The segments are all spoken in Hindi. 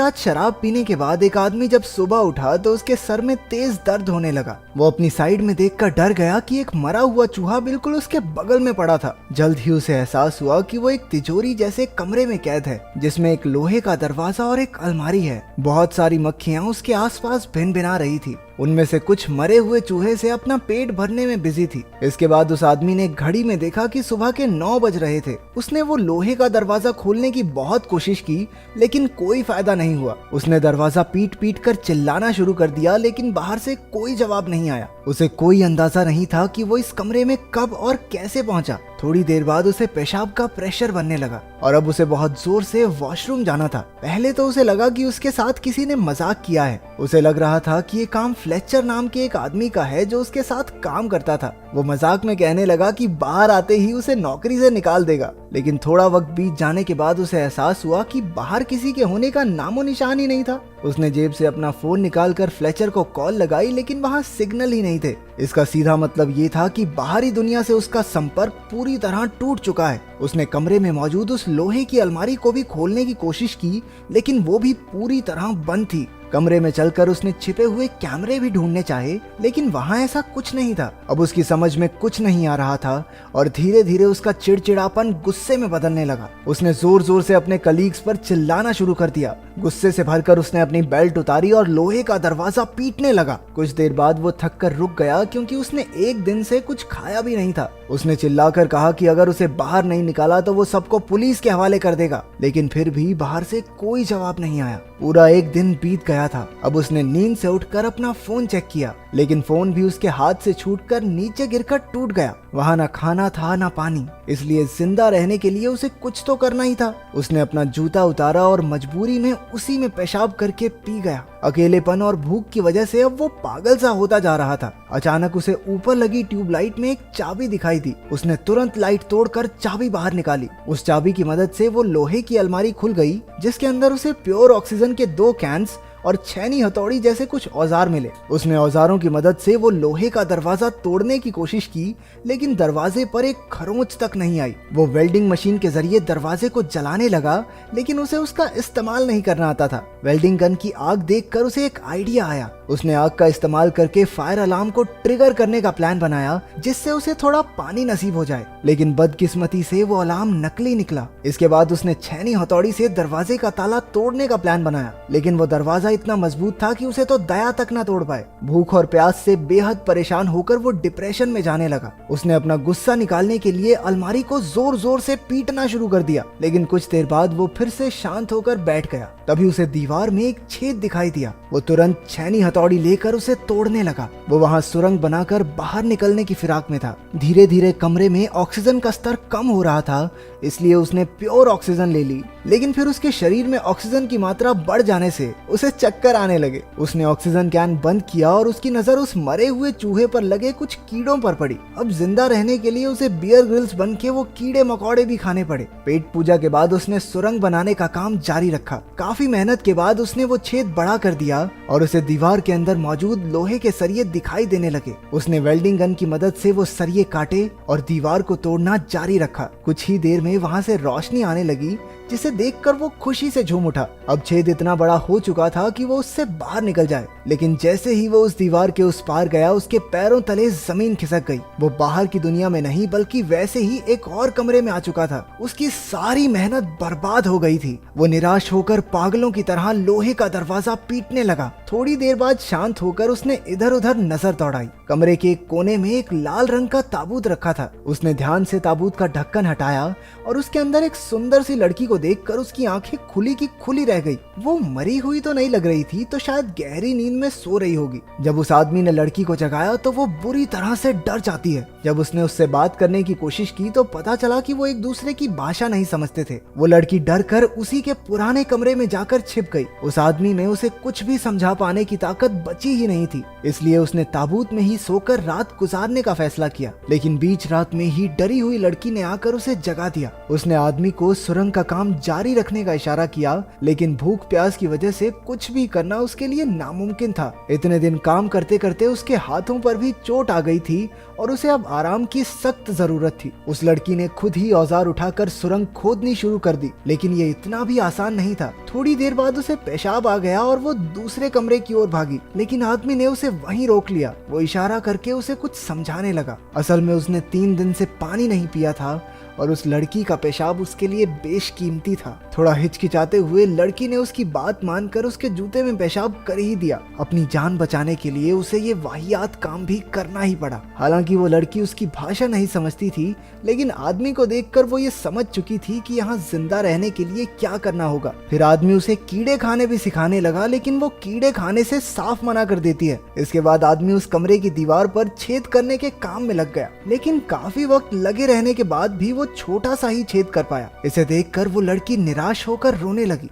रात शराब पीने के बाद एक आदमी जब सुबह उठा तो उसके सर में तेज दर्द होने लगा। वो अपनी साइड में देखकर डर गया कि एक मरा हुआ चूहा बिल्कुल उसके बगल में पड़ा था। जल्द ही उसे एहसास हुआ कि वो एक तिजोरी जैसे कमरे में कैद है जिसमें एक लोहे का दरवाजा और एक अलमारी है। बहुत सारी मक्खियां उसके आसपास भिनभिना रही थी। उनमें से कुछ मरे हुए चूहे से अपना पेट भरने में बिजी थी। इसके बाद उस आदमी ने घड़ी में देखा कि सुबह के 9 बज रहे थे। उसने वो लोहे का दरवाजा खोलने की बहुत कोशिश की लेकिन कोई फायदा नहीं हुआ। उसने दरवाजा पीट पीट कर चिल्लाना शुरू कर दिया लेकिन बाहर से कोई जवाब नहीं आया। उसे कोई अंदाजा नहीं था कि वो इस कमरे में कब और कैसे पहुंचा। थोड़ी देर बाद उसे पेशाब का प्रेशर बनने लगा और अब उसे बहुत जोर से वॉशरूम जाना था। पहले तो उसे लगा कि उसके साथ किसी ने मजाक किया है। उसे लग रहा था कि ये काम फ्लेचर नाम के एक आदमी का है जो उसके साथ काम करता था। वो मजाक में कहने लगा कि बाहर आते ही उसे नौकरी से निकाल देगा। लेकिन थोड़ा वक्त बीत जाने के बाद उसे एहसास हुआ कि बाहर किसी के होने का नामो निशान ही नहीं था। उसने जेब से अपना फोन निकालकर फ्लेचर को कॉल लगाई लेकिन वहां सिग्नल ही नहीं थे। इसका सीधा मतलब ये था कि बाहरी दुनिया से उसका संपर्क पूरी तरह टूट चुका है। उसने कमरे में मौजूद उस लोहे की अलमारी को भी खोलने की कोशिश की लेकिन वो भी पूरी तरह बंद थी। कमरे में चलकर उसने छिपे हुए कैमरे भी ढूंढने चाहे लेकिन वहां ऐसा कुछ नहीं था। अब उसकी समझ में कुछ नहीं आ रहा था और धीरे धीरे उसका चिड़चिड़ापन गुस्से में बदलने लगा। उसने जोर जोर से अपने कलीग्स पर चिल्लाना शुरू कर दिया। गुस्से से भरकर उसने अपनी बेल्ट उतारी और लोहे का दरवाजा पीटने लगा। कुछ देर बाद वो थक कर रुक गया क्योंकि उसने एक दिन से कुछ खाया भी नहीं था। उसने चिल्लाकर कहा कि अगर उसे बाहर नहीं निकाला तो वो सबको पुलिस के हवाले कर देगा। लेकिन फिर भी बाहर से कोई जवाब नहीं आया। पूरा एक दिन बीत गया था। अब उसने नींद से उठकर अपना फोन चेक किया लेकिन फोन भी उसके हाथ से छूटकर नीचे गिरकर टूट गया। वहां ना खाना था ना पानी, इसलिए जिंदा रहने के लिए उसे कुछ तो करना ही था। उसने अपना जूता उतारा और मजबूरी में उसी में पेशाब करके पी गया। अकेलेपन और भूख की वजह से अब वो पागल सा होता जा रहा था। अचानक उसे ऊपर लगी ट्यूबलाइट में एक चाबी दिखाई दी। उसने तुरंत लाइट तोड़कर चाबी बाहर निकाली। उस चाबी की मदद से वो लोहे की अलमारी खुल गई जिसके अंदर उसे प्योर ऑक्सीजन के 2 कैंस और छेनी हथौड़ी जैसे कुछ औजार मिले। उसने औजारों की मदद से वो लोहे का दरवाजा तोड़ने की कोशिश की लेकिन दरवाजे पर एक खरोंच तक नहीं आई। वो वेल्डिंग मशीन के जरिए दरवाजे को जलाने लगा लेकिन उसे उसका इस्तेमाल नहीं करना आता था। वेल्डिंग गन की आग देखकर उसे एक आइडिया आया। उसने आग का इस्तेमाल करके फायर अलार्म को ट्रिगर करने का प्लान बनाया जिससे उसे थोड़ा पानी नसीब हो जाए। लेकिन बदकिस्मती से वो अलार्म नकली निकला। इसके बाद उसने छेनी हथौड़ी से दरवाजे का ताला तोड़ने का प्लान बनाया लेकिन वो दरवाजा इतना मजबूत था कि उसे तो दया तक ना तोड़ पाए। भूख और प्यास से बेहद परेशान होकर वो डिप्रेशन में जाने लगा। उसने अपना गुस्सा निकालने के लिए अलमारी को जोर जोर से पीटना शुरू कर दिया लेकिन कुछ देर बाद वो फिर से शांत होकर बैठ गया। तभी उसे दीवार में एक छेद दिखाई दिया। वो तुरंत छेनी हथौड़ी लेकर उसे तोड़ने लगा। वो वहां सुरंग बनाकर बाहर निकलने की फिराक में था। धीरे धीरे कमरे में ऑक्सीजन का स्तर कम हो रहा था इसलिए उसने प्योर ऑक्सीजन ले ली लेकिन फिर उसके शरीर में ऑक्सीजन की मात्रा बढ़ जाने से उसे चक्कर आने लगे। उसने ऑक्सीजन कैन बंद किया और उसकी नजर उस मरे हुए चूहे पर लगे कुछ कीड़ों पर पड़ी। अब जिंदा रहने के लिए उसे बियर ग्रिल्स बन के वो कीड़े मकोड़े भी खाने पड़े। पेट पूजा के बाद उसने सुरंग बनाने का काम जारी रखा। काफी मेहनत के बाद उसने वो छेद बड़ा कर दिया और उसे दीवार के अंदर मौजूद लोहे के सरिये दिखाई देने लगे। उसने वेल्डिंग गन की मदद से वो सरिये काटे और दीवार को तोड़ना जारी रखा। कुछ ही देर में वहां से रोशनी आने लगी जिसे देखकर वो खुशी से झूम उठा। अब छेद इतना बड़ा हो चुका था कि वो उससे बाहर निकल जाए लेकिन जैसे ही वो उस दीवार के उस पार गया उसके पैरों तले जमीन खिसक गई। वो बाहर की दुनिया में नहीं बल्कि वैसे ही एक और कमरे में आ चुका था। उसकी सारी मेहनत बर्बाद हो गई थी। वो निराश होकर पागलों की तरह लोहे का दरवाजा पीटने लगा। थोड़ी देर बाद शांत होकर उसने इधर उधर नजर दौड़ाई। कमरे के एक कोने में एक लाल रंग का ताबूत रखा था। उसने ध्यान से ताबूत का ढक्कन हटाया और उसके अंदर एक सुंदर सी लड़की को देखकर उसकी आंखें खुली की खुली रह गई। वो मरी हुई तो नहीं लग रही थी, तो शायद गहरी नींद में सो रही होगी। जब उस आदमी ने लड़की को जगाया तो वो बुरी तरह से डर जाती है। जब उसने उससे बात करने की कोशिश की तो पता चला कि वो एक दूसरे की भाषा नहीं समझते थे। वो लड़की डर कर उसी के पुराने कमरे में जाकर छिप गई। उस आदमी में उसे कुछ भी समझा पाने की ताकत बची ही नहीं थी, इसलिए उसने ताबूत में ही सोकर रात गुजारने का फैसला किया। लेकिन बीच रात में ही डरी हुई लड़की ने आकर उसे जगा दिया। उसने आदमी को सुरंग का काम जारी रखने का इशारा किया लेकिन भूख प्यास की वजह से कुछ भी करना उसके लिए नामुमकिन था। इतने दिन काम करते करते उसके हाथों पर भी चोट आ गई थी और उसे अब आराम की सख्त जरूरत थी। उस लड़की ने खुद ही औजार उठाकर सुरंग खोदनी शुरू कर दी लेकिन ये इतना भी आसान नहीं था। थोड़ी देर बाद उसे पेशाब आ गया और वो दूसरे कमरे की ओर भागी, लेकिन आदमी ने उसे वहीं रोक लिया। वो इशारा करके उसे कुछ समझाने लगा। असल में उसने 3 दिन से पानी नहीं पिया था और उस लड़की का पेशाब उसके लिए बेशकीमती था। थोड़ा हिचकिचाते हुए लड़की ने उसकी बात मानकर उसके जूते में पेशाब कर ही दिया। अपनी जान बचाने के लिए उसे ये वाहियात काम भी करना ही पड़ा। हालांकि वो लड़की उसकी भाषा नहीं समझती थी, लेकिन आदमी को देखकर वो ये समझ चुकी थी कि यहाँ जिंदा रहने के लिए क्या करना होगा। फिर आदमी उसे कीड़े खाने भी सिखाने लगा, लेकिन वो कीड़े खाने से साफ मना कर देती है। इसके बाद आदमी उस कमरे की दीवार पर छेद करने के काम में लग गया, लेकिन काफी वक्त लगे रहने के बाद भी वो छोटा सा ही छेद कर पाया। इसे देखकर वो लड़की निराश होकर रोने लगी।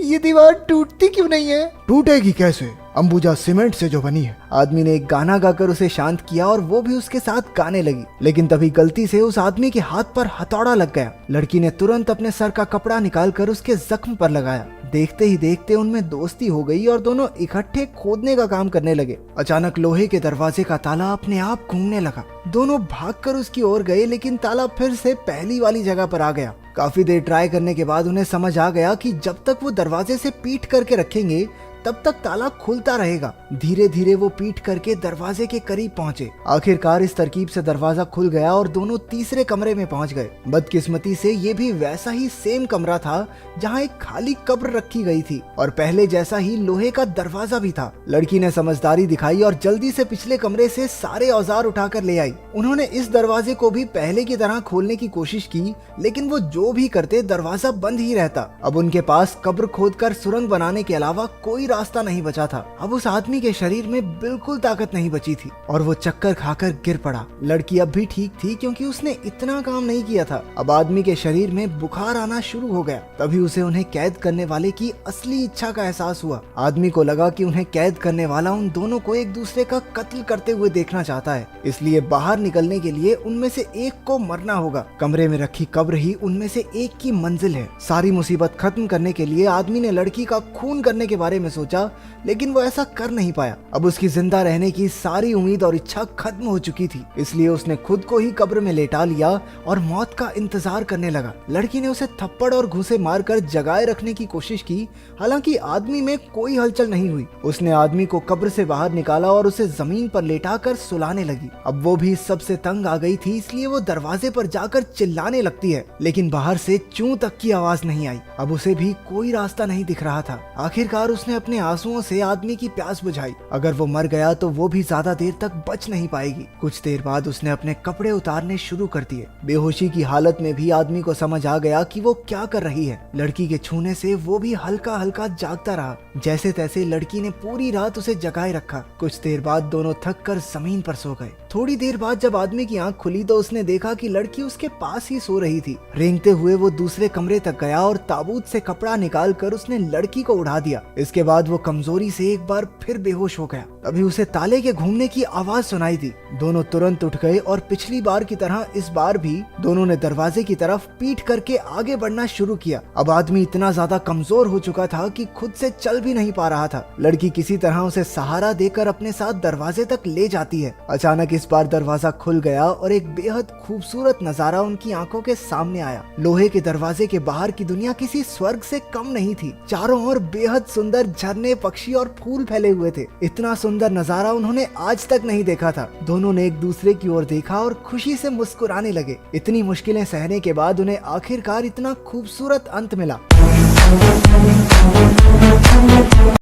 ये दीवार टूटती क्यों नहीं है? टूटेगी कैसे, अंबुजा सीमेंट से जो बनी है। आदमी ने एक गाना गाकर उसे शांत किया और वो भी उसके साथ गाने लगी, लेकिन तभी गलती से उस आदमी के हाथ पर हथौड़ा लग गया। लड़की ने तुरंत अपने सर का कपड़ा निकालकर उसके जख्म पर लगाया। देखते ही देखते उनमें दोस्ती हो गई और दोनों इकट्ठे खोदने का काम करने लगे। अचानक लोहे के दरवाजे का ताला अपने आप घूमने लगा। दोनों भागकर उसकी ओर गए, लेकिन ताला फिर से पहली वाली जगह पर आ गया। काफी देर ट्राई करने के बाद उन्हें समझ आ गया कि जब तक वो दरवाजे से पीठ करके रखेंगे तब तक ताला खुलता रहेगा। धीरे धीरे वो पीठ करके दरवाजे के करीब पहुंचे। आखिरकार इस तरकीब से दरवाजा खुल गया और दोनों तीसरे कमरे में पहुंच गए। बदकिस्मती से ये भी वैसा ही सेम कमरा था जहां एक खाली कब्र रखी गई थी और पहले जैसा ही लोहे का दरवाजा भी था। लड़की ने समझदारी दिखाई और जल्दी से पिछले कमरे से सारे औजार उठाकर ले आई। उन्होंने इस दरवाजे को भी पहले की तरह खोलने की कोशिश की, लेकिन वो जो भी करते दरवाजा बंद ही रहता। अब उनके पास कब्र खोदकर सुरंग बनाने के अलावा कोई रास्ता नहीं बचा था। अब उस आदमी के शरीर में बिल्कुल ताकत नहीं बची थी और वो चक्कर खाकर गिर पड़ा। लड़की अब भी ठीक थी क्योंकि उसने इतना काम नहीं किया था। अब आदमी के शरीर में बुखार आना शुरू हो गया। तभी उसे उन्हें कैद करने वाले की असली इच्छा का एहसास हुआ। आदमी को लगा कि उन्हें कैद करने वाला उन दोनों को एक दूसरे का कत्ल करते हुए देखना चाहता है, इसलिए बाहर निकलने के लिए उनमें से एक को मरना होगा। कमरे में रखी कब्र ही उनमें से एक की मंजिल है। सारी मुसीबत खत्म करने के लिए आदमी ने लड़की का खून करने के बारे में सोचा, लेकिन वो ऐसा कर नहीं पाया। अब उसकी जिंदा रहने की सारी उम्मीद और इच्छा खत्म हो चुकी थी, इसलिए उसने खुद को ही कब्र में लेटा लिया और मौत का इंतजार करने लगा। लड़की ने उसे थप्पड़ और घूंसे मारकर जगाए रखने की कोशिश की, हालांकि आदमी में कोई हलचल नहीं हुई। उसने आदमी को कब्र से बाहर निकाला और उसे जमीन पर लेटाकर सुलाने लगी। अब वो भी सबसे तंग आ गई थी, इसलिए वो दरवाजे पर जाकर चिल्लाने लगती है, लेकिन बाहर से चूं तक की आवाज नहीं आई। अब उसे भी कोई रास्ता नहीं दिख रहा था। आखिरकार उसने अपने आंसुओं से आदमी की प्यास बुझाई। अगर वो मर गया तो वो भी ज्यादा देर तक बच नहीं पाएगी। कुछ देर बाद उसने अपने कपड़े उतारने शुरू कर दिए। बेहोशी की हालत में भी आदमी को समझ आ गया कि वो क्या कर रही है। लड़की के छूने से वो भी हल्का हल्का जागता रहा। जैसे तैसे लड़की ने पूरी रात उसे जगाए रखा। कुछ देर बाद दोनों थक कर जमीन पर सो गए। थोड़ी देर बाद जब आदमी की आंख खुली तो उसने देखा कि लड़की उसके पास ही सो रही थी। रेंगते हुए वो दूसरे कमरे तक गया और ताबूत से कपड़ा निकाल कर उसने लड़की को उड़ा दिया। इसके बाद वो कमजोरी से एक बार फिर बेहोश हो गया। तभी उसे ताले के घूमने की आवाज सुनाई दी। दोनों तुरंत उठ गए और पिछली बार की तरह इस बार भी दोनों ने दरवाजे की तरफ पीठ करके आगे बढ़ना शुरू किया। अब आदमी इतना ज्यादा कमजोर हो चुका था कि खुद से चल भी नहीं पा रहा था। लड़की किसी तरह उसे सहारा देकर अपने साथ दरवाजे तक ले जाती है। अचानक इस बार दरवाजा खुल गया और एक बेहद खूबसूरत नजारा उनकी आंखों के सामने आया। लोहे के दरवाजे के बाहर की दुनिया किसी स्वर्ग से कम नहीं थी। चारों ओर बेहद सुंदर झरने, पक्षी और फूल फैले हुए थे। इतना सुंदर नजारा उन्होंने आज तक नहीं देखा था। दोनों ने एक दूसरे की ओर देखा और खुशी से मुस्कुराने लगे। इतनी मुश्किलें सहने के बाद उन्हें आखिरकार इतना खूबसूरत अंत मिला।